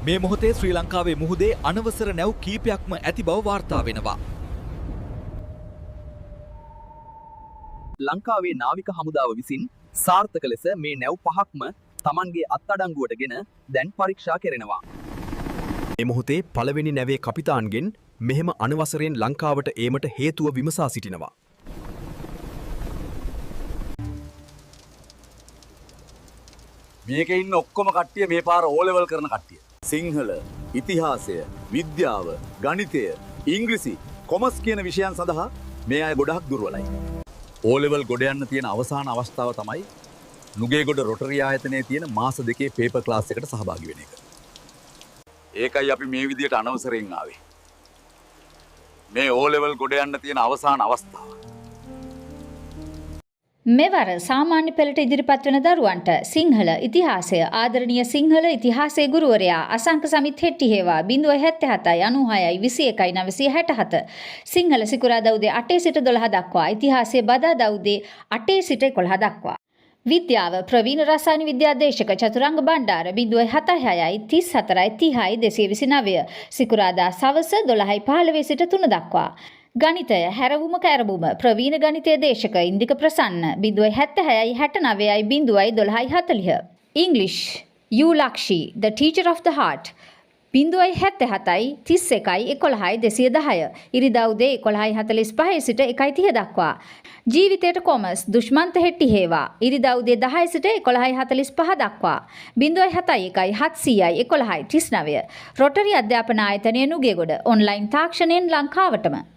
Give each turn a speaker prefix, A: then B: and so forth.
A: මේ මොහොතේ ශ්‍රී ලංකාවේ මුහුදේ අනවසර නැව් කීපයක්ම ඇති බව වාර්තා වෙනවා. ලංකාවේ නාවික හමුදාව විසින් සාර්ථක ලෙස මේ නැව් පහක්ම තමන්ගේ අත්අඩංගුවටගෙන දැන් පරීක්ෂා කෙරෙනවා.
B: මේ මොහොතේ පළවෙනි නැවේ කපිතාන්ගෙන් මෙහෙම අනවසරයෙන් ලංකාවට ඒමට හේතුව විමසා සිටිනවා.
C: මේකේ ඉන්න ඔක්කොම කට්ටිය මේ පාර O level කරන කට්ටිය. සිංහල, ඉතිහාසය, විද්‍යාව, ගණිතය, ඉංග්‍රීසි, කොමර්ස් කියන විෂයන් සඳහා මේ අය ගොඩක් දුර්වලයි. O level ගොඩ යන්න තියෙන අවසාන අවස්ථාව තමයි නුගේගොඩ රොටරි ආයතනයේ තියෙන මාස 2 පේපර් ක්ලාස් එකට සහභාගී වෙන එක. ඒකයි අපි මේ විදියට අනවසරයෙන් ආවේ. මේ O level ගොඩ යන්න තියෙන අවසාන අවස්ථාව.
D: මෙවර සාමාන්‍ය පෙළට ඉදිරිපත් වන දරුවන්ට සිංහල ඉතිහාසය ආදරණීය සිංහල ඉතිහාසයේ ගුරුවරයා අසංක සමිත් හෙට්ටිහේවා 077යි 96යි 21යි 967 සිංහල සිකුරාදා උදේ 8 සිට 12 දක්වා ඉතිහාසයේ බදාදා උදේ 8 සිට 11 දක්වා විද්‍යාව ප්‍රවීණ රසායන විද්‍යා දේශක චතුරංග බණ්ඩාර 076යි 34යි 30යි 229 සිකුරාදා සවස 12යි 15 සිට 3 දක්වා ගණිතය හැරවුම කැරවුම ප්‍රවීණ ගණිතය දේශක ඉන්දික ප්‍රසන්න 076යි 69යි 012යි 40 English U Lakshi the teacher of the heart 077යි 31යි 11යි 210 ඉරිදා උදේ 11:45 සිට 1:30 දක්වා ජීවිතයට කොමර්ස් දුෂ්මන්ත හෙට්ටිහේවා ඉරිදා උදේ 10 සිට 11:45 දක්වා 071යි 700යි 11යි 39 රොටරි අධ්‍යාපන ආයතනය නුගේගොඩ ඔන්ලයින් තාක්ෂණයෙන් ලංකාවටම